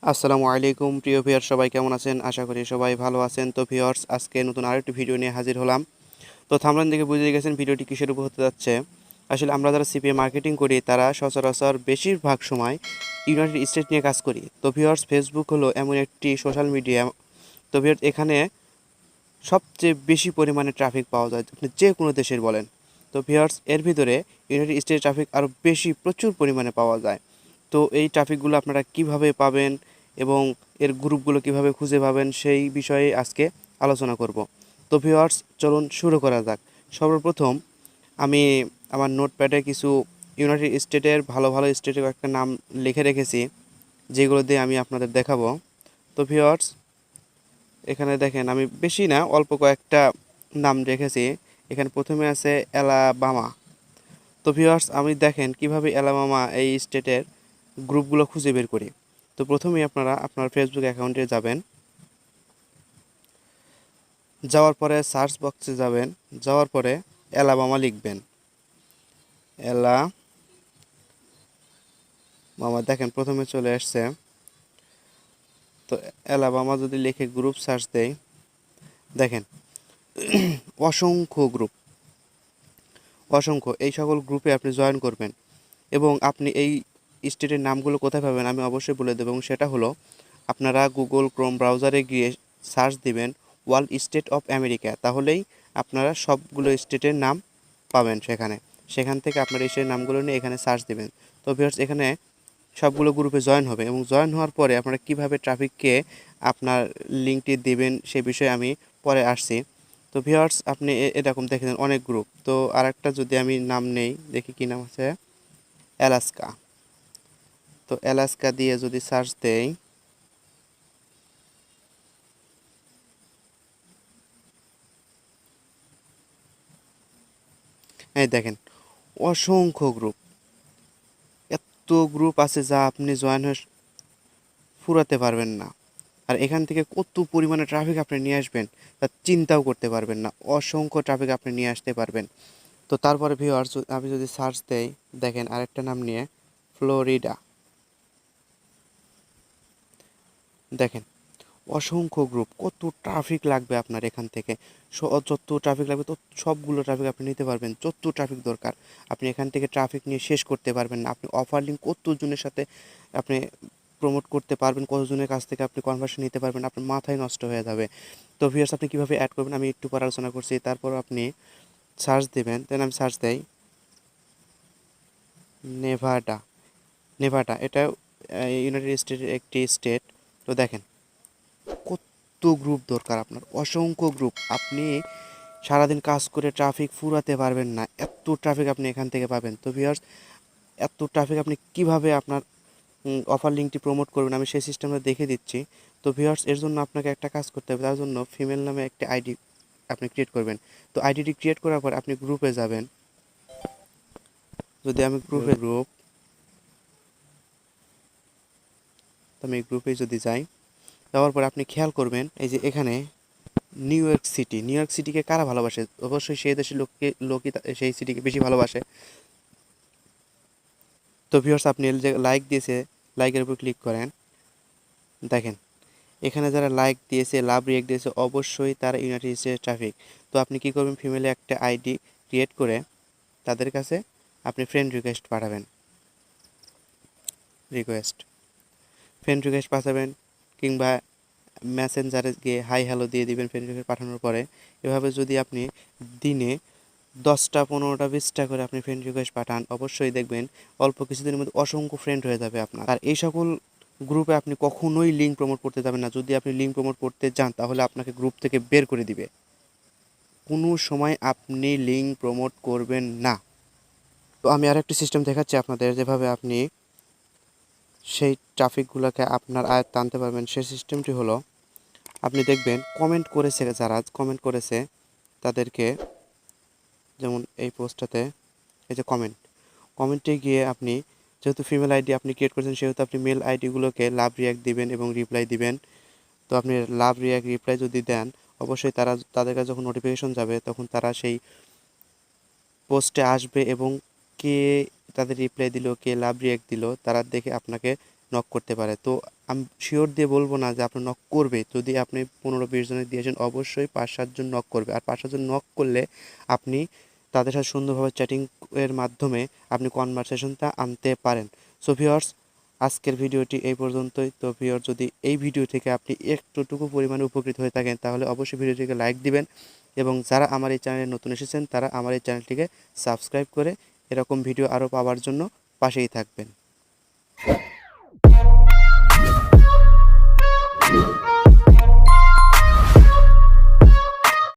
আসসালামু আলাইকুম প্রিয় ভিউয়ার, সবাই কেমন আছেন? আশা করি সবাই ভালো আছেন। তো ভিউয়ার্স, আজকে নতুন আরেকটি ভিডিও নিয়ে হাজির হলাম। তো থাম্বনেল দেখে বুঝে গেছেন ভিডিওটি কিসের উপর হতে যাচ্ছে। আসলে আমরা যারা সিপিএ মার্কেটিং করি তারা সচরাচর বেশিরভাগ সময় ইউনাইটেড স্টেট নিয়ে কাজ করি। তো ভিউয়ার্স, ফেসবুক হলো এমন একটি সোশ্যাল মিডিয়া। তো ভিউয়ার্স, এখানে সবচেয়ে বেশি পরিমাণে ট্রাফিক পাওয়া যায়, আপনি যে কোনো দেশের বলেন। তো ভিউয়ার্স, এর ভিতরে ইউনাইটেড স্টেটের ট্রাফিক আরও বেশি, প্রচুর পরিমাণে পাওয়া যায়। তো এই ট্রাফিকগুলো আপনারা কিভাবে পাবেন এবং এর গ্রুপগুলো কিভাবে খুঁজে পাবেন সেই বিষয়ে আজকে আলোচনা করব। তো ভিউয়ার্স, চলুন শুরু করা যাক। সর্বপ্রথম আমি আমার নোটপ্যাডে কিছু ইউনাইটেড স্টেটের ভালো ভালো স্টেটের একটা নাম লিখে রেখেছি, যেগুলো দিয়ে আমি আপনাদের দেখাবো। তো ভিউয়ার্স, এখানে দেখেন আমি বেশি না, অল্প কয়েকটা নাম রেখেছি। এখানে প্রথমে আছে অ্যালাবামা। তো ভিউয়ার্স, আমি দেখেন কিভাবে অ্যালাবামা এই স্টেটের গ্রুপগুলো খুঁজে বের করি। তো প্রথমেই আপনারা আপনার ফেসবুক অ্যাকাউন্টে যাবেন। যাওয়ার পরে সার্চ বক্সে যাবেন। যাওয়ার পরে অ্যালাবামা লিখবেন। অ্যালাবামা দেখেন প্রথমে চলে আসছে। তো অ্যালাবামা যদি লিখে গ্রুপ সার্চ দেই, দেখেন অসংখ্য গ্রুপ, অসংখ্য এই সকল গ্রুপে আপনি জয়েন করবেন। এবং আপনি এই স্টেটের নামগুলো কোথায় পাবেন আমি অবশ্যই বলে দেবো, এবং সেটা হলো আপনারা গুগল ক্রোম ব্রাউজারে গিয়ে সার্চ দিবেন ওয়ার্ল্ড স্টেট অফ আমেরিকা, তাহলেই আপনারা সবগুলো স্টেটের নাম পাবেন সেখান থেকে আপনার এই স্টেটের নামগুলো নিয়ে এখানে সার্চ দিবেন। তো ভিউয়ার্স, এখানে সবগুলো গ্রুপে জয়েন হবে, এবং জয়েন হওয়ার পরে আপনারা কিভাবে ট্রাফিককে আপনার লিঙ্কটি দিবেন সে বিষয়ে আমি পরে আসছি। তো ভিউয়ার্স, আপনি এরকম দেখেন অনেক গ্রুপ। তো আরেকটা যদি আমি নাম নেই, দেখি কি নাম আছে, অ্যালাস্কা। তো অ্যালাস্কা দিয়ে যদি সার্চ দেই, এই দেখেন অসংখ্য গ্রুপ, এত গ্রুপ আছে যা আপনি জয়েন হয়ে ফুরাতে পারবেন না। আর এখান থেকে কত পরিমাণে ট্রাফিক আপনি নিয়ে আসবেন তা চিন্তাও করতে পারবেন না। অসংখ্য ট্রাফিক আপনি নিয়ে আসতে পারবেন। তো তারপরে ভিউয়ার্স, আমি যদি সার্চ দেই, দেখেন আরেকটা নাম নিয়ে ফ্লোরিডা। দেখেন অসংখ্য গ্রুপ, কত ট্রাফিক লাগবে আপনার এখান থেকে। যত ট্রাফিক লাগবে তো সবগুলো ট্রাফিক আপনি নিতে পারবেন। যত ট্রাফিক দরকার আপনি এখান থেকে ট্রাফিক নিয়ে শেষ করতে পারবেন না। আপনি অফার লিঙ্ক কতজনের সাথে আপনি প্রমোট করতে পারবেন, কতজনের কাছ থেকে আপনি কনভার্সন নিতে পারবেন, আপনার মাথায় নষ্ট হয়ে যাবে। তো ভিউয়ার্স, আপনি কীভাবে অ্যাড করবেন আমি একটু পরে আলোচনা করছি। তারপর আপনি সার্চ দেবেন। দেন আমি সার্চ দেই নেভাডা। নেভাডা এটা ইউনাইটেড স্টেটের একটি স্টেট। তো দেখেন কত গ্রুপ দরকার আপনার, অসংখ্য গ্রুপ। আপনি সারাদিন কাজ করে ট্রাফিক ফুরাতে পারবেন না, এত ট্রাফিক আপনি এখান থেকে পাবেন। তো ভিউয়ার্স, এত ট্রাফিক আপনি কিভাবে আপনার অফার লিঙ্কটি প্রমোট করবেন আমি সেই সিস্টেমটা দেখে দিচ্ছি। তো ভিউয়ার্স, এর জন্য আপনাকে একটা কাজ করতে হবে। তার জন্য ফিমেল নামে একটা আইডি আপনি ক্রিয়েট করবেন। তো আইডিটি ক্রিয়েট করার পর আপনি গ্রুপে যাবেন। যদি আমি গ্রুপ তো আমি গ্রুপে যদি যাই, যাওয়ার পর আপনি খেয়াল করবেন এই যে এখানে New York City. New York সিটিকে কারা ভালোবাসে? অবশ্যই সেই দেশের লোকই সেই সিটিকে বেশি ভালোবাসে। তো ভিউয়ার্স, আপনি যে লাইক দিয়েছে, লাইকের উপর ক্লিক করেন। দেখেন এখানে যারা লাইক দিয়েছে, লাভ রিয়েক্ট দিয়েছে, অবশ্যই তারা ইউনাইটেড স্টেটের ট্রাফিক। তো আপনি কি করবেন, ফিমেলে একটা আইডি ক্রিয়েট করে তাদের কাছে আপনি ফ্রেন্ড রিকোয়েস্ট পাঠাবেন। ফ্রেন্ড রিকোয়েস্ট পাঠাবেন, কিংবা মেসেঞ্জারে গিয়ে হাই হ্যালো দিয়ে দিবেন ফ্রেন্ড রিকোয়েস্ট পাঠানোর পরে। এভাবে যদি আপনি দিনে 10টা 15টা 20টা করে আপনি ফ্রেন্ড রিকোয়েস্ট পাঠান, অবশ্যই দেখবেন অল্প কিছুদিনের মধ্যে অসংখ্য ফ্রেন্ড হয়ে যাবে আপনার। আর এই সকল গ্রুপে আপনি কখনোই লিঙ্ক প্রমোট করতে যাবেন না। যদি আপনি লিঙ্ক প্রমোট করতে যান তাহলে আপনাকে গ্রুপ থেকে বের করে দিবে। কোনো সময় আপনি লিঙ্ক প্রমোট করবেন না। তো আমি আরেকটি সিস্টেম দেখাচ্ছি আপনাদের, যেভাবে আপনি সেই ট্রাফিকগুলোকে আপনার আয়ত্তে আনতে পারবেন। সেই সিস্টেমটি হলো, আপনি দেখবেন কমেন্ট করেছে, যারা কমেন্ট করেছে তাদেরকে, যেমন এই পোস্টটাতে এই যে কমেন্টে গিয়ে আপনি, যেহেতু ফিমেল আইডি আপনি ক্রিয়েট করেছেন সেহেতু আপনি মেল আইডিগুলোকে লাভ রিয়াক্ট দিবেন এবং রিপ্লাই দিবেন। তো আপনি লাভ রিয়াক্ট রিপ্লাই যদি দেন, অবশ্যই তাদের কাছে যখন নোটিফিকেশন যাবে তখন তারা সেই পোস্টে আসবে, এবং কে তাদের রিপ্লাই দিল, কে লাভ রিয়াক্ট দিল তারা দেখে আপনাকে নক করতে পারে। তো আমি শিওর দিয়ে বলবো না যে আপনার নক করবে। যদি আপনি 15-20 জনের দিয়েছেন অবশ্যই 5-7 জন নক করবে। আর 5-7 জন নক করলে আপনি তাদের সাথে সুন্দরভাবে চ্যাটিং এর মাধ্যমে আপনি কনভারসেশনটা আনতে পারেন। সো ভিউয়ার্স, আজকের ভিডিওটি এই পর্যন্তই। তো ভিউয়ার, যদি এই ভিডিও থেকে আপনি একটুটুকু পরিমাণে উপকৃত হয়ে থাকেন তাহলে অবশ্যই ভিডিওটিকে লাইক দিবেন এবং যারা আমার এই চ্যানেলে নতুন এসেছেন তারা আমার এই চ্যানেলটিকে সাবস্ক্রাইব করে এরকম ভিডিও আরও পাওয়ার জন্য পাশেই থাকবেন।